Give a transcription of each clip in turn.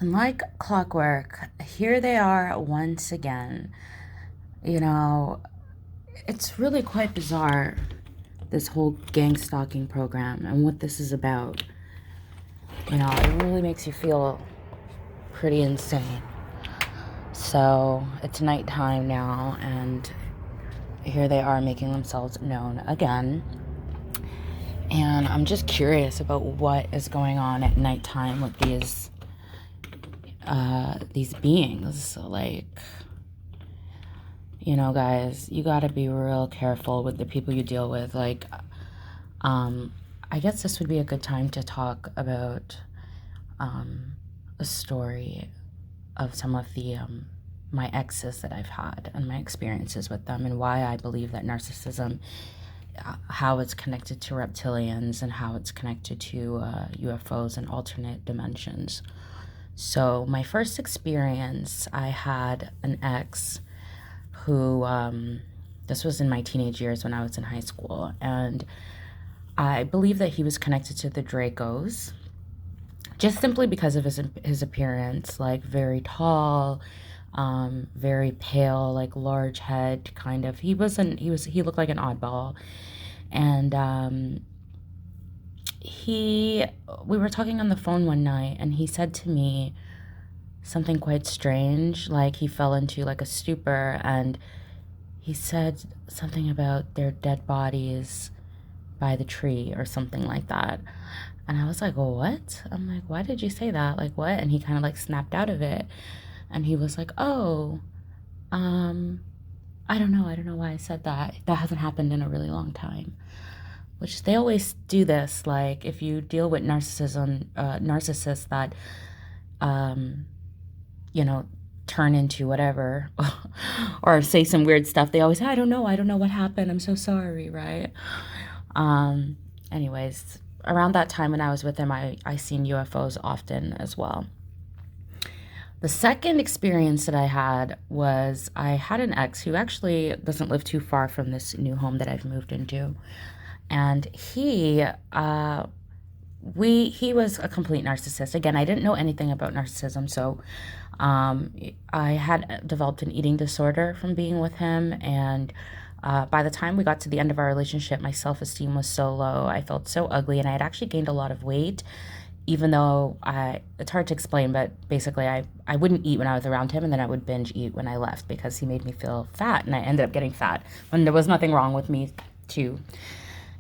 And like clockwork, here they are once again. You know, it's really quite bizarre, this whole gang stalking program and what this is about. It really makes you feel pretty insane. So it's nighttime now, and here they are making themselves known again. And I'm just curious about what is going on at nighttime with these beings. Guys, you gotta be real careful with the people you deal with. I guess this would be a good time to talk about a story of some of the my exes that I've had and my experiences with them, and why I believe that narcissism, how it's connected to reptilians and how it's connected to UFOs and alternate dimensions. So my first experience, I had an ex who, this was in my teenage years when I was in high school, and I believe that he was connected to the Dracos, just simply because of his appearance, like very tall, very pale, like large head, kind of. He looked like an oddball, and we were talking on the phone one night, and he said to me something quite strange, like he fell into like a stupor, and he said something about their dead bodies by the tree or something like that. And I was like, well, what? I'm like, why did you say that? Like, what? And he kind of like snapped out of it. And he was like, oh, I don't know. I don't know why I said that. That hasn't happened in a really long time. Which they always do this. Like, if you deal with narcissists that, you know, turn into whatever or say some weird stuff, they always say, I don't know what happened, I'm so sorry, right? Anyways, around that time when I was with him, I seen UFOs often as well. The second experience that I had was, I had an ex who actually doesn't live too far from this new home that I've moved into, and he was a complete narcissist. Again, I didn't know anything about narcissism, so I had developed an eating disorder from being with him, and by the time we got to the end of our relationship, my self-esteem was so low. I felt so ugly, and I had actually gained a lot of weight, even though it's hard to explain, but basically I wouldn't eat when I was around him, and then I would binge eat when I left because he made me feel fat, and I ended up getting fat when there was nothing wrong with me too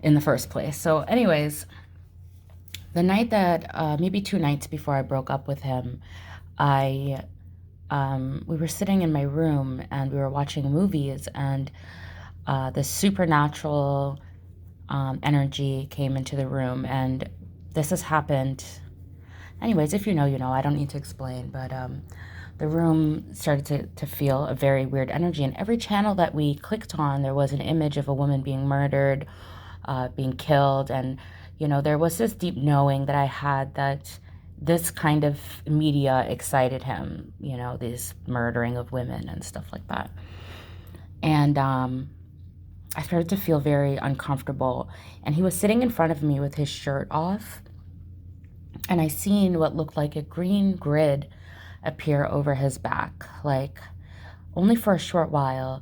in the first place. So anyways, the night that, maybe 2 nights before I broke up with him, we were sitting in my room and we were watching movies, and this supernatural energy came into the room, and this has happened. Anyways, if you know, you know. I don't need to explain, but the room started to feel a very weird energy, and every channel that we clicked on, there was an image of a woman being murdered, being killed, and there was this deep knowing that I had that this kind of media excited him, this murdering of women and stuff like that. And I started to feel very uncomfortable. And he was sitting in front of me with his shirt off. And I seen what looked like a green grid appear over his back, like only for a short while.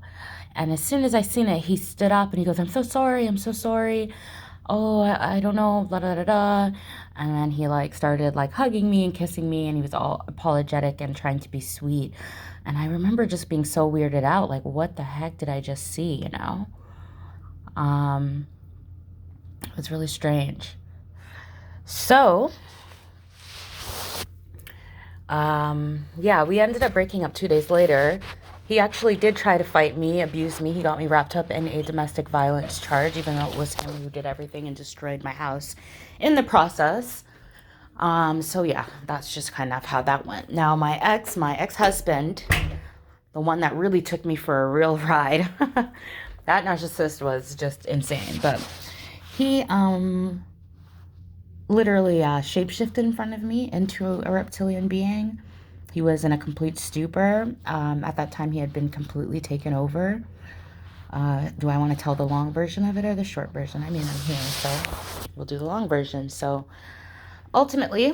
And as soon as I seen it, he stood up and he goes, I'm so sorry. I'm so sorry. Oh, I don't know, blah, blah, blah, blah. And then he started hugging me and kissing me, and he was all apologetic and trying to be sweet. And I remember just being so weirded out, like, what the heck did I just see, It was really strange. So, yeah, we ended up breaking up 2 days later. He actually did try to fight me, abuse me. He got me wrapped up in a domestic violence charge, even though it was him who did everything and destroyed my house in the process. So yeah, that's just kind of how that went. Now, my ex-husband, the one that really took me for a real ride, that narcissist was just insane. But he literally shapeshifted in front of me into a reptilian being. He was in a complete stupor. At that time, he had been completely taken over. Do I want to tell the long version of it or the short version? I mean, I'm here, so we'll do the long version. So ultimately,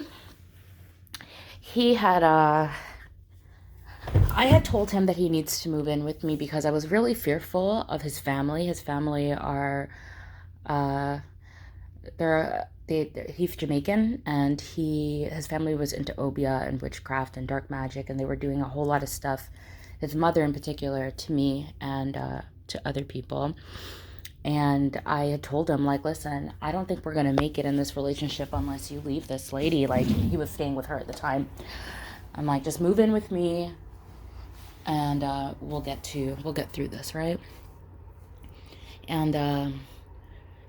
He had I had told him that he needs to move in with me because I was really fearful of his family. His family are uh he's Jamaican, and his family was into obia and witchcraft and dark magic, and they were doing a whole lot of stuff, his mother in particular, to me and to other people. And I had told him, like, listen, I don't think we're going to make it in this relationship unless you leave this lady. Like, he was staying with her at the time. I'm like, just move in with me, and we'll get through this, right? And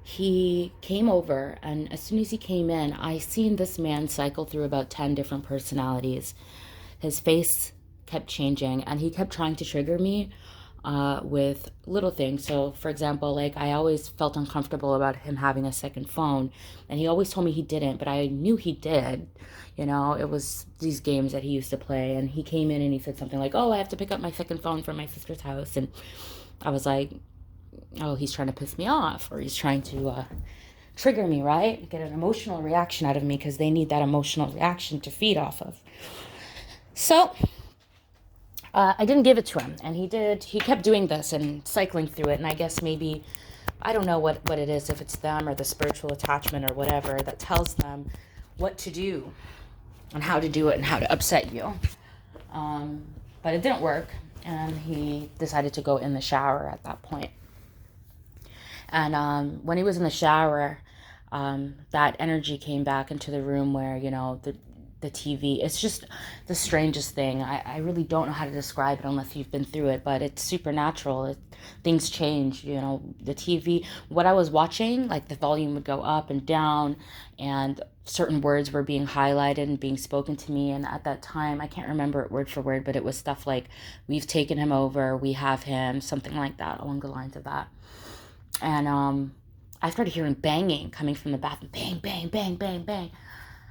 he came over, and as soon as he came in, I seen this man cycle through about 10 different personalities. His face kept changing, and he kept trying to trigger me with little things. So, for example, like, I always felt uncomfortable about him having a second phone, and he always told me he didn't, but I knew he did. You know, it was these games that he used to play, and he came in and he said something like, oh, I have to pick up my second phone from my sister's house. And I was like, oh, he's trying to piss me off, or he's trying to trigger me, right? Get an emotional reaction out of me, because they need that emotional reaction to feed off of. So I didn't give it to him, and he kept doing this and cycling through it. And I guess maybe, I don't know what it is, if it's them or the spiritual attachment or whatever that tells them what to do and how to do it and how to upset you. But it didn't work, and he decided to go in the shower at that point. And when he was in the shower, that energy came back into the room where, you know, the TV. It's just the strangest thing. I really don't know how to describe it unless you've been through it, but it's supernatural. Things change, you know, the TV. What I was watching, like, the volume would go up and down, and certain words were being highlighted and being spoken to me. And at that time, I can't remember it word for word, but it was stuff like, we've taken him over, we have him, something like that, along the lines of that. And I started hearing banging coming from the bathroom. Bang, bang, bang, bang, bang.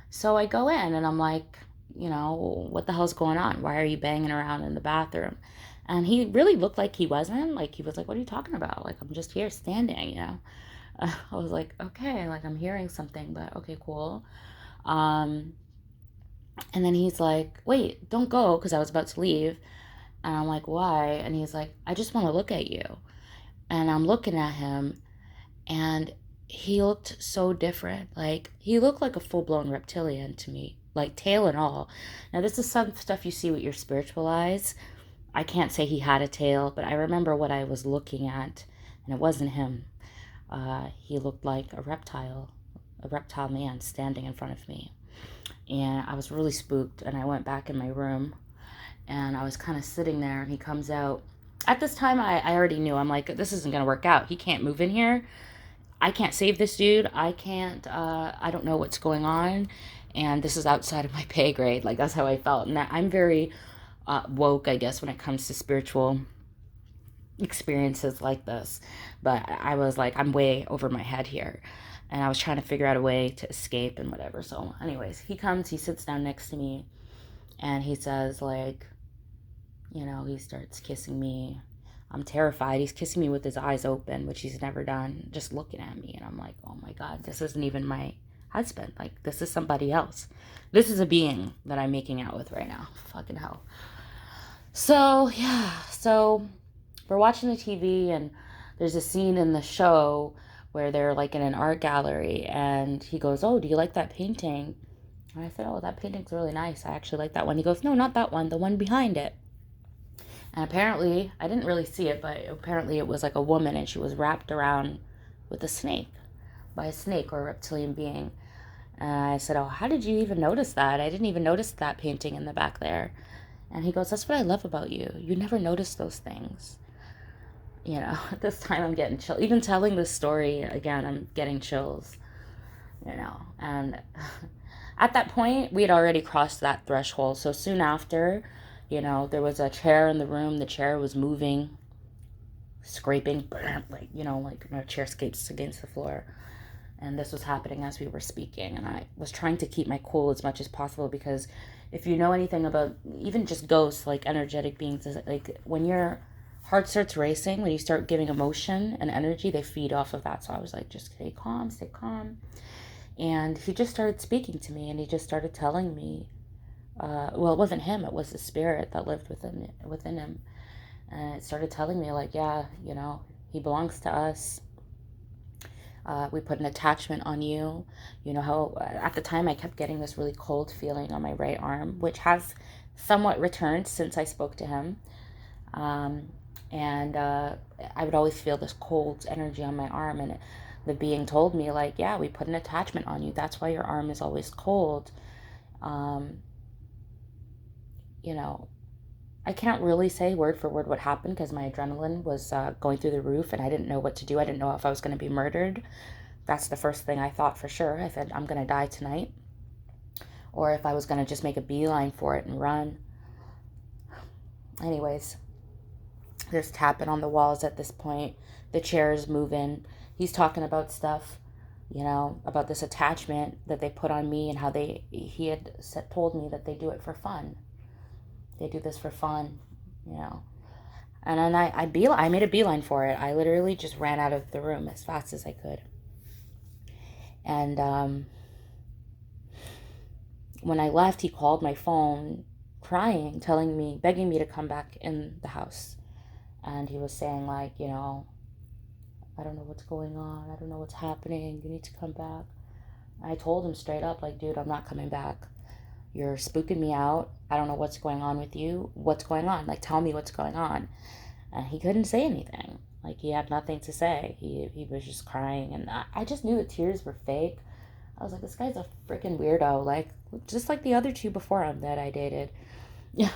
So I go in, and I'm like, you know, what the hell's going on? Why are you banging around in the bathroom? And he really looked like he wasn't. Like, he was like, what are you talking about? Like, I'm just here standing, you know. I was like, okay, like, I'm hearing something, but okay, cool. And then he's like, wait, don't go, because I was about to leave. And I'm like, why? And he's like, I just want to look at you. And I'm looking at him, and he looked so different. Like, he looked like a full-blown reptilian to me, like tail and all. Now, this is some stuff you see with your spiritual eyes. I can't say he had a tail, but I remember what I was looking at, and it wasn't him. He looked like a reptile man standing in front of me. And I was really spooked, and I went back in my room, and I was kind of sitting there, and he comes out. At this time, I already knew. I'm like, this isn't going to work out. He can't move in here. I can't save this dude. I can't, I don't know what's going on. And this is outside of my pay grade. Like, that's how I felt. And I'm very woke, I guess, when it comes to spiritual experiences like this. But I was like, I'm way over my head here. And I was trying to figure out a way to escape and whatever. So anyways, he comes, he sits down next to me, and he says, like, you know, he starts kissing me. I'm terrified. He's kissing me with his eyes open, which he's never done, just looking at me. And I'm like, oh my God, this isn't even my husband. Like, this is somebody else. This is a being that I'm making out with right now. Fucking hell. So, yeah. So, we're watching the TV, and there's a scene in the show where they're, like, in an art gallery, and he goes, oh, do you like that painting? And I said, oh, that painting's really nice. I actually like that one. He goes, no, not that one, the one behind it. And apparently, I didn't really see it, but apparently it was like a woman, and she was wrapped around with a snake, by a snake or a reptilian being. And I said, oh, how did you even notice that? I didn't even notice that painting in the back there. And he goes, that's what I love about you. You never notice those things. You know, at this time I'm getting chills. Even telling this story again, I'm getting chills. You know, and at that point, we had already crossed that threshold. So soon after, you know, there was a chair in the room. The chair was moving, scraping, like, you know, like when a chair scrapes against the floor. And this was happening as we were speaking. And I was trying to keep my cool as much as possible, because if you know anything about even just ghosts, like energetic beings, like when your heart starts racing, when you start giving emotion and energy, they feed off of that. So I was like, just stay calm, stay calm. And he just started speaking to me, and he just started telling me well, it wasn't him, it was the spirit that lived within him. And it started telling me, like, yeah, he belongs to us. We put an attachment on you. You know how at the time I kept getting this really cold feeling on my right arm, which has somewhat returned since I spoke to him. Um, and I would always feel this cold energy on my arm. And the being told me, like, yeah, we put an attachment on you. That's why your arm is always cold. Um, you know, I can't really say word for word what happened because my adrenaline was going through the roof and I didn't know what to do. I didn't know if I was going to be murdered. That's the first thing I thought for sure. I said, I'm going to die tonight. Or if I was going to just make a beeline for it and run. Anyways, there's tapping on the walls at this point. The chair's moving. He's talking about stuff, about this attachment that they put on me and how he had told me that they do it for fun. They do this for fun, And then I made a beeline for it. I literally just ran out of the room as fast as I could. And when I left, he called my phone crying, begging me to come back in the house. And he was saying, like, I don't know what's going on. I don't know what's happening. You need to come back. I told him straight up, like, dude, I'm not coming back. You're spooking me out. I don't know what's going on with you. What's going on? Like, tell me what's going on. And he couldn't say anything. Like, he had nothing to say. He was just crying. And I just knew the tears were fake. I was like, this guy's a freaking weirdo. Like, just like the other two before him that I dated. Yeah,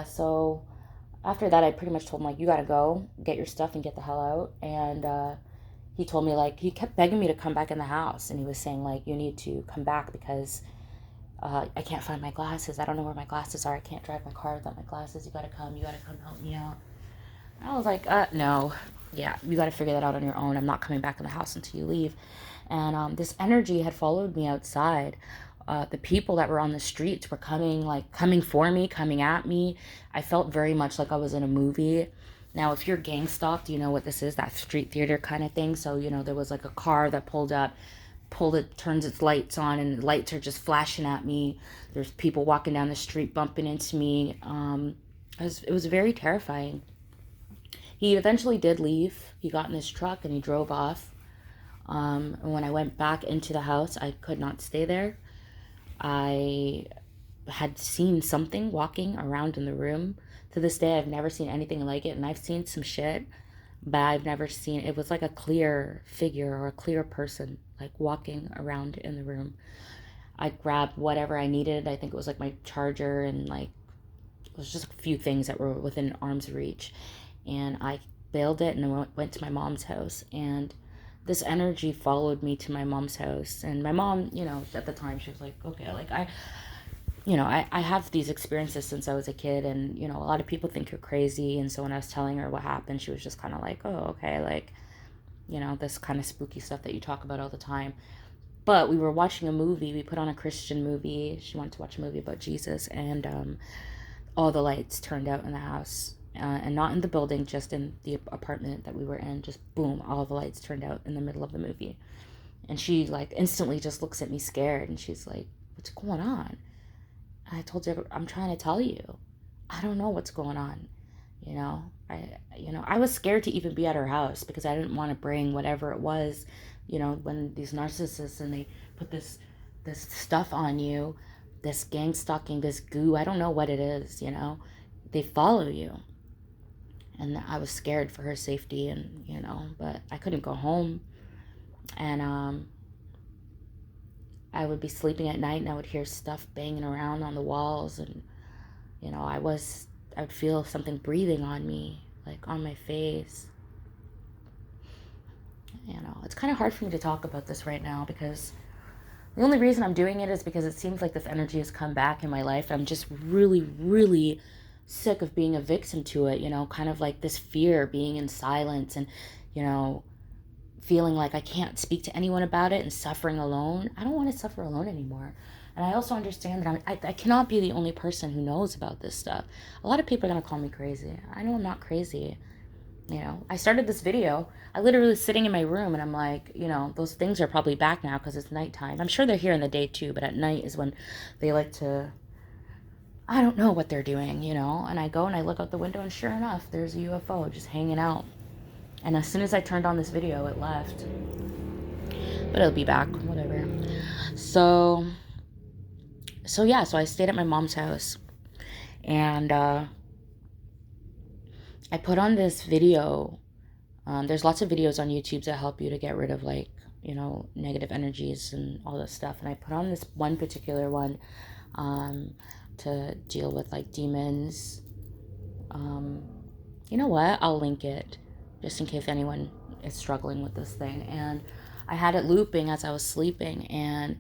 so after that, I pretty much told him, like, you gotta go, get your stuff and get the hell out. And he told me, like, he kept begging me to come back in the house. And he was saying, like, you need to come back because I can't find my glasses. I don't know where my glasses are. I can't drive my car without my glasses. You gotta come help me out. And I was like, no. Yeah, you gotta figure that out on your own. I'm not coming back in the house until you leave. And this energy had followed me outside. The people that were on the streets were coming for me, coming at me. I felt very much like I was in a movie. Now, if you're gang stalked, you know what this is, that street theater kind of thing. So, there was like a car that turns its lights on, and the lights are just flashing at me. There's people walking down the street bumping into me. It was very terrifying. He eventually did leave. He got in his truck and he drove off. And when I went back into the house, I could not stay there. I had seen something walking around in the room. To this day, I've never seen anything like it, and I've seen some shit, but I've never seen it. Was like a clear figure or a clear person, like walking around in the room. I grabbed whatever I needed. I think it was like my charger and like it was just a few things that were within arm's reach, and I bailed it and went to my mom's house. And this energy followed me to my mom's house. And my mom, at the time, she was like, okay, like I have these experiences since I was a kid, and, a lot of people think you're crazy. And so when I was telling her what happened, she was just kind of like, oh, okay, like, this kind of spooky stuff that you talk about all the time. But we were watching a movie. We put on a Christian movie. She wanted to watch a movie about Jesus, and all the lights turned out in the house. And not in the building, just in the apartment that we were in. Just boom, all the lights turned out in the middle of the movie. And she like instantly just looks at me scared, and she's like, what's going on? And I told her, I'm trying to tell you, I don't know what's going on. I was scared to even be at her house because I didn't want to bring whatever it was, when these narcissists and they put this stuff on you, this gang stalking, this goo, I don't know what it is, they follow you. And I was scared for her safety, and, but I couldn't go home. And I would be sleeping at night and I would hear stuff banging around on the walls, and, I would feel something breathing on me, like on my face. It's kind of hard for me to talk about this right now because the only reason I'm doing it is because it seems like this energy has come back in my life. I'm just really, really sick of being a victim to it, kind of like this fear, being in silence and, feeling like I can't speak to anyone about it and suffering alone. I don't want to suffer alone anymore. And I also understand that I cannot be the only person who knows about this stuff. A lot of people are going to call me crazy. I know I'm not crazy. I started this video. I literally was sitting in my room and I'm like, those things are probably back now because it's nighttime. I'm sure they're here in the day too, but at night is when they like to, I don't know what they're doing, And I go and I look out the window and sure enough, there's a UFO just hanging out. And as soon as I turned on this video, it left. But it'll be back, whatever. So yeah, so I stayed at my mom's house. And I put on this video. There's lots of videos on YouTube that help you to get rid of negative energies and all this stuff. And I put on this one particular one to deal with like demons. You know what? I'll link it just in case anyone is struggling with this thing. And I had it looping as I was sleeping. And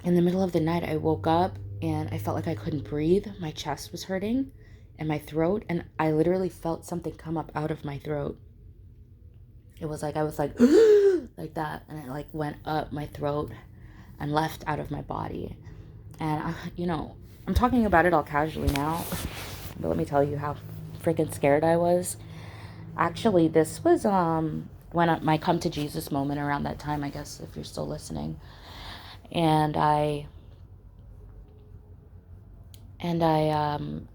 in the middle of the night, I woke up and I felt like I couldn't breathe. My chest was hurting and my throat. And I literally felt something come up out of my throat. It was like, I was like, like that. And it like went up my throat and left out of my body. And, I'm talking about it all casually now. But let me tell you how freaking scared I was. Actually, this was when my come to Jesus moment around that time, I guess, if you're still listening. And I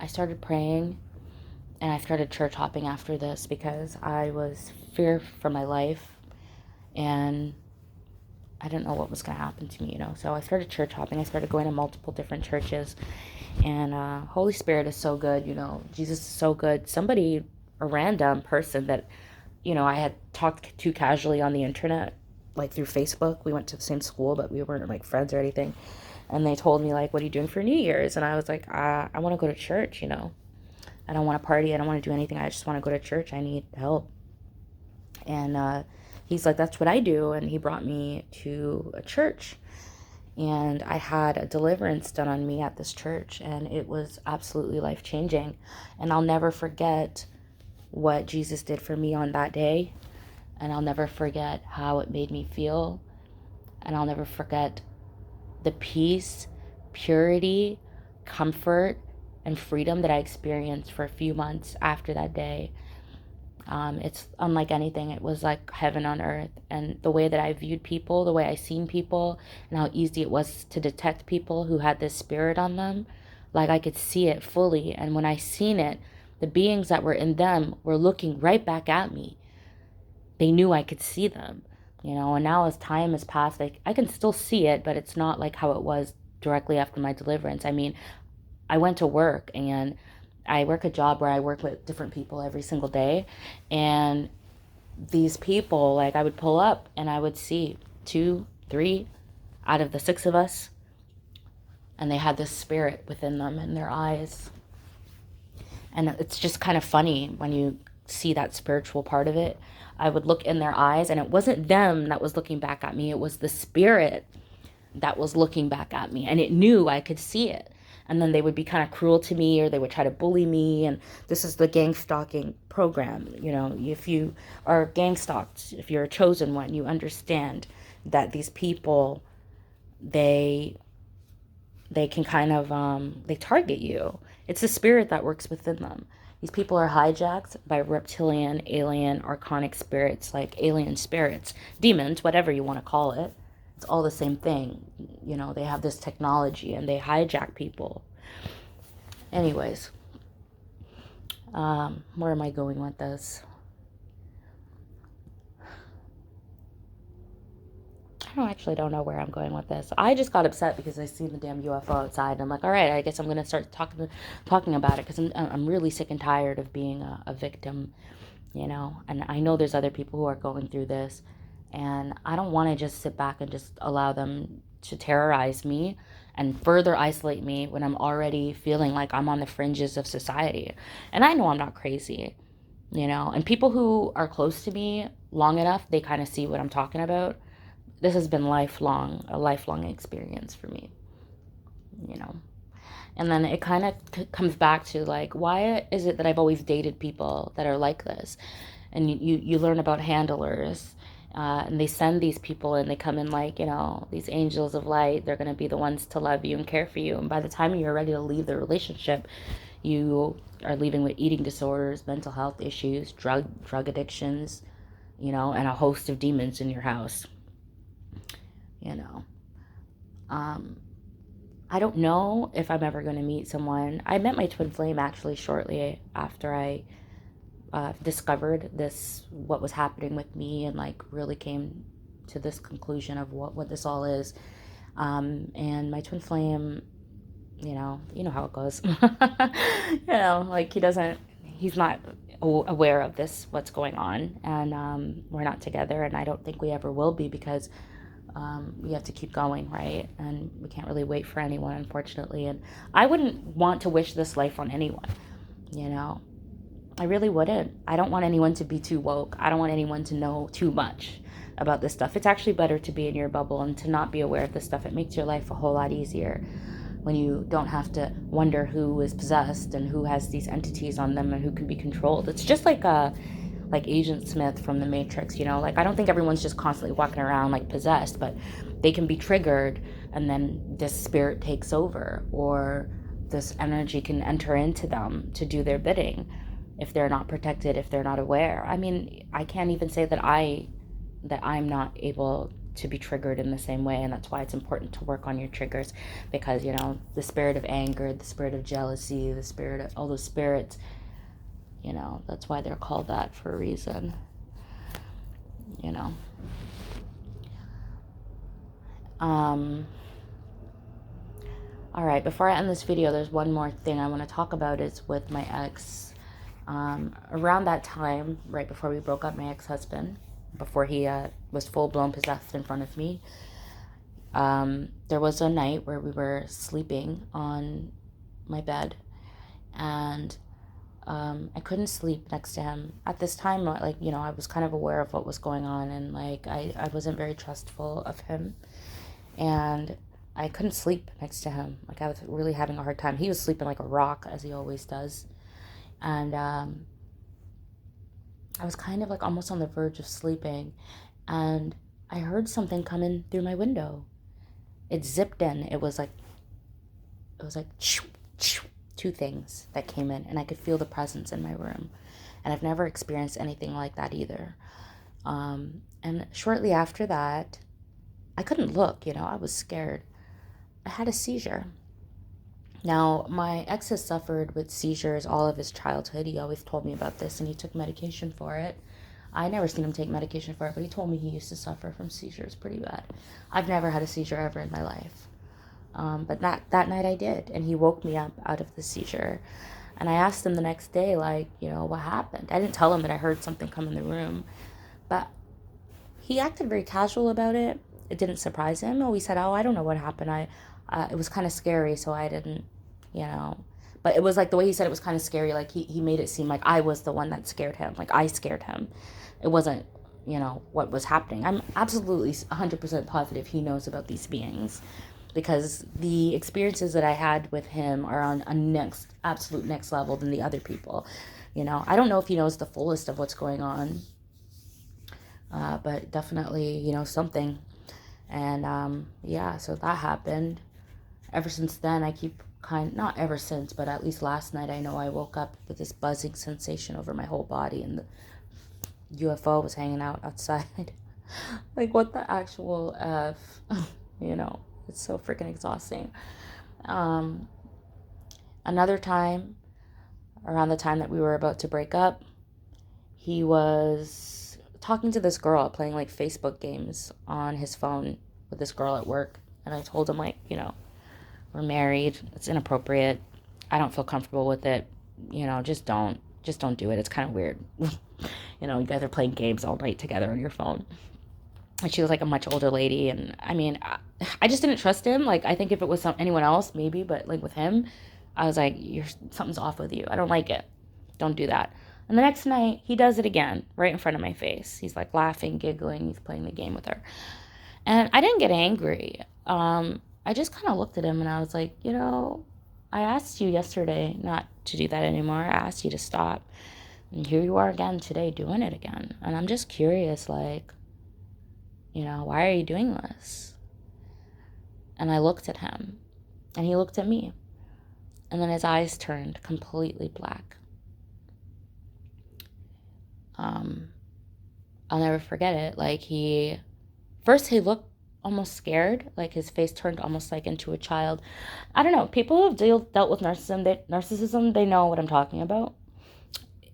started praying, and I started church hopping after this because I was fear for my life, and I didn't know what was going to happen to me, So I started church hopping. I started going to multiple different churches, and Holy Spirit is so good, Jesus is so good. A random person that, I had talked to casually on the internet, like through Facebook. We went to the same school, but we weren't like friends or anything. And they told me like, what are you doing for New Year's? And I was like, I want to go to church, I don't want to party. I don't want to do anything. I just want to go to church. I need help. And he's like, that's what I do. And he brought me to a church. And I had a deliverance done on me at this church. And it was absolutely life-changing. And I'll never forget what Jesus did for me on that day. And I'll never forget how it made me feel. And I'll never forget the peace, purity, comfort, and freedom that I experienced for a few months after that day. It's unlike anything. It was like heaven on earth. And the way that I viewed people, the way I seen people, and how easy it was to detect people who had this spirit on them, like I could see it fully. And when I seen it, the beings that were in them were looking right back at me. They knew I could see them, and now as time has passed, I can still see it, but it's not like how it was directly after my deliverance. I mean, I went to work, and I work a job where I work with different people every single day, and these people, like I would pull up and I would see 2, 3 out of the 6 of us, and they had this spirit within them in their eyes. And it's just kind of funny when you see that spiritual part of it. I would look in their eyes, and it wasn't them that was looking back at me. It was the spirit that was looking back at me, and it knew I could see it. And then they would be kind of cruel to me, or they would try to bully me. And this is the gang stalking program. If you are gang stalked, if you're a chosen one, you understand that these people, they can kind of, they target you. It's the spirit that works within them. These people are hijacked by reptilian, alien, archonic spirits, like alien spirits, demons, whatever you want to call it. It's all the same thing. They have this technology and they hijack people. Anyways, where am I going with this? I actually don't know where I'm going with this. I just got upset because I seen the damn UFO outside. And I'm like, all right, I guess I'm going to start talking about it, because I'm really sick and tired of being a victim, And I know there's other people who are going through this. And I don't want to just sit back and just allow them to terrorize me and further isolate me when I'm already feeling like I'm on the fringes of society. And I know I'm not crazy, And people who are close to me long enough, they kind of see what I'm talking about. This has been a lifelong experience for me, And then it kind of comes back to like, why is it that I've always dated people that are like this? And you learn about handlers, and they send these people and they come in like, these angels of light. They're going to be the ones to love you and care for you. And by the time you're ready to leave the relationship, You are leaving with eating disorders, mental health issues, drug addictions, and a host of demons in your house. you know I don't know if I'm ever going to meet someone. I met my twin flame actually shortly after I discovered what was happening with me, and like really came to this conclusion of what this all is. And my twin flame, you know how it goes. Like he's not aware of what's going on, and we're not together, and I don't think we ever will be, because we have to keep going, right? And we can't really wait for anyone, unfortunately. And I wouldn't want to wish this life on anyone, I really wouldn't. I don't want anyone to be too woke. I don't want anyone to know too much about this stuff. It's actually better to be in your bubble and to not be aware of this stuff. It makes your life a whole lot easier when you don't have to wonder who is possessed and who has these entities on them and who can be controlled. It's just like Agent Smith from The Matrix, Like, I don't think everyone's just constantly walking around like possessed, but they can be triggered, and then this spirit takes over, or this energy can enter into them to do their bidding if they're not protected, if they're not aware. I mean, I can't even say that I'm not able to be triggered in the same way, and that's why it's important to work on your triggers, because the spirit of anger, the spirit of jealousy, the spirit of all those spirits, that's why they're called that for a reason. All right, before I end this video, there's one more thing I want to talk about. Is with my ex. Around that time, right before we broke up, my ex-husband, before he was full-blown possessed in front of me, there was a night where we were sleeping on my bed, and I couldn't sleep next to him. At this time, I was kind of aware of what was going on, and I wasn't very trustful of him, and I couldn't sleep next to him. I was really having a hard time. He was sleeping like a rock, as he always does. And I was kind of like almost on the verge of sleeping, and I heard something coming through my window. It zipped in. It was like two things that came in, and I could feel the presence in my room. And I've never experienced anything like that either. And shortly after that, I couldn't look, I was scared. I had a seizure. Now, my ex has suffered with seizures all of his childhood. He always told me about this, and he took medication for it. I never seen him take medication for it, but he told me he used to suffer from seizures pretty bad. I've never had a seizure ever in my life. But that night I did, and he woke me up out of the seizure. And I asked him the next day, what happened? I didn't tell him that I heard something come in the room, but he acted very casual about it. It didn't surprise him. He said, I don't know what happened. It was kind of scary, so I didn't, But it was like the way he said it was kind of scary. Like he made it seem like I was the one that scared him. Like I scared him. It wasn't, what was happening. I'm absolutely 100% positive he knows about these beings, because the experiences that I had with him are on a absolute next level than the other people. I don't know if he knows the fullest of what's going on, but definitely, something. And so that happened. Ever since then, I keep not ever since, but at least last night, I know I woke up with this buzzing sensation over my whole body, and the UFO was hanging out outside. Like, what the actual F? It's so freaking exhausting. Another time, around the time that we were about to break up, he was talking to this girl, playing like Facebook games on his phone with this girl at work. And I told him, we're married. It's inappropriate. I don't feel comfortable with it. Just don't do it. It's kind of weird. You guys are playing games all night together on your phone. And she was like a much older lady. And I mean, I just didn't trust him. I think if it was anyone else, maybe, but with him, I was like, something's off with you. I don't like it. Don't do that. And the next night, he does it again, right in front of my face. He's laughing, giggling. He's playing the game with her. And I didn't get angry. I just kind of looked at him and I was like, I asked you yesterday not to do that anymore. I asked you to stop. And here you are again today doing it again. And I'm just curious, why are you doing this? And I looked at him and he looked at me. and then his eyes turned completely black. I'll never forget it. Like, first he looked almost scared, like his face turned almost like into a child. I don't know. People who have dealt with narcissism, they know what I'm talking about.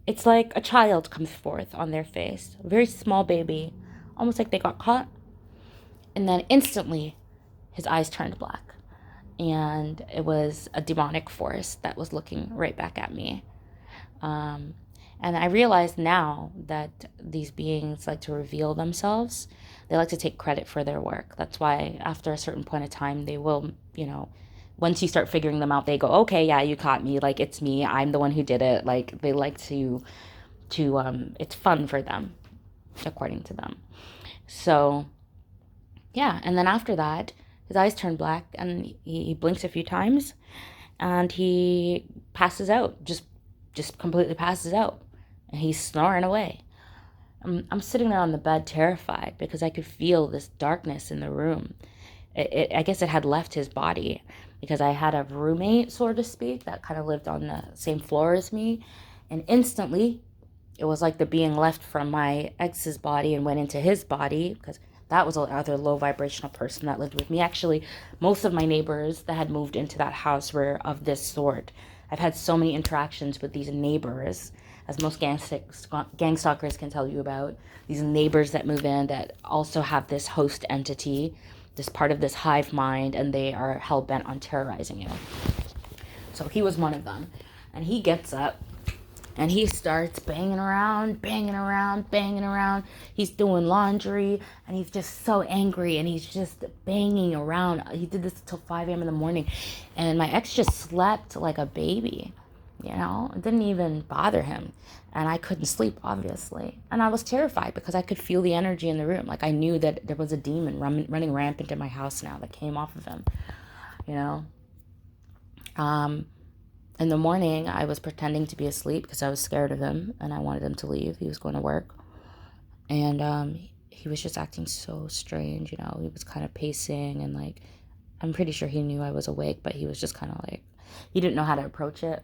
It's like a child comes forth on their face, a very small baby, almost like they got caught. And then instantly, his eyes turned black. And it was a demonic force that was looking right back at me. And I realize now that these beings like to reveal themselves. They like to take credit for their work. That's why after a certain point of time, they will, once you start figuring them out, they go, okay, yeah, you caught me. Like, it's me. I'm the one who did it. Like, they like to it's fun for them, according to them. So, yeah. And then after that, his eyes turn black and he blinks a few times and he passes out, just completely passes out. And he's snoring away. I'm sitting there on the bed terrified because I could feel this darkness in the room. I guess it had left his body because I had a roommate, so to speak, that kind of lived on the same floor as me. And instantly, it was like the being left from my ex's body and went into his body, because that was another low vibrational person that lived with me. Actually, most of my neighbors that had moved into that house were of this sort. I've had so many interactions with these neighbors, as most gang stalkers can tell you about. These neighbors that move in that also have this host entity, this part of this hive mind, and they are hell-bent on terrorizing you. So he was one of them. And he gets up and he starts banging around. He's doing laundry and he's just so angry and he's just banging around. He did this till 5 a.m. in the morning. And my ex just slept like a baby, It didn't even bother him. And I couldn't sleep, obviously. And I was terrified because I could feel the energy in the room. Like, I knew that there was a demon running rampant in my house now that came off of him, In the morning, I was pretending to be asleep because I was scared of him and I wanted him to leave. He was going to work. And he was just acting so strange, He was kind of pacing and, like, I'm pretty sure he knew I was awake, but he was just kind of like, he didn't know how to approach it.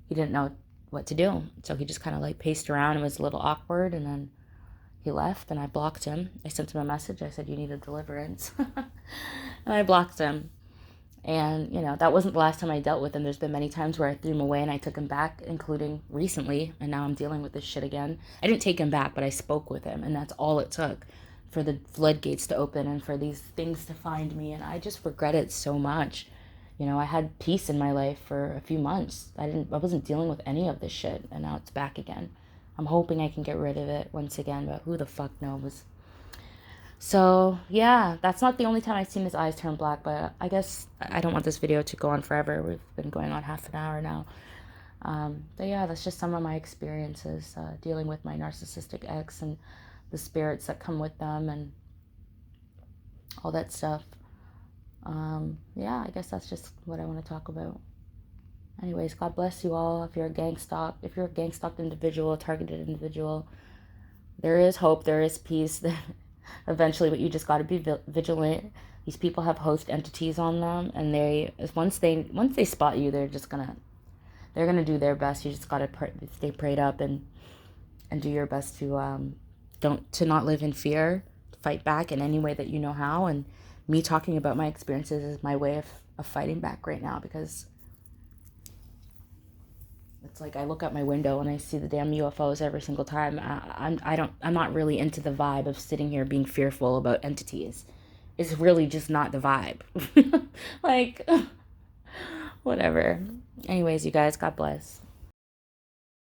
He didn't know what to do. So he just kind of like paced around and was a little awkward. And then he left and I blocked him. I sent him a message. I said, you need a deliverance. And I blocked him. And, that wasn't the last time I dealt with him. There's been many times where I threw him away and I took him back, including recently. And now I'm dealing with this shit again. I didn't take him back, but I spoke with him. And that's all it took for the floodgates to open and for these things to find me. And I just regret it so much. I had peace in my life for a few months. I wasn't dealing with any of this shit, and now it's back again. I'm hoping I can get rid of it once again, but who the fuck knows? So, yeah, that's not the only time I've seen his eyes turn black, but I guess I don't want this video to go on forever. We've been going on half an hour now. But yeah, that's just some of my experiences dealing with my narcissistic ex and the spirits that come with them and all that stuff. Yeah, I guess that's just what I want to talk about. Anyways, God bless you all. If you're a gang stalked individual, a targeted individual, there is hope, there is peace eventually, but you just got to be vigilant. These people have host entities on them, and once they spot you, they're gonna do their best. You just got to stay prayed up and do your best to not live in fear, fight back in any way that you know how. And me talking about my experiences is my way of fighting back right now, because it's like I look out my window and I see the damn UFOs every single time. I'm not really into the vibe of sitting here being fearful about entities. It's really just not the vibe. Like, whatever. Anyways, you guys, God bless.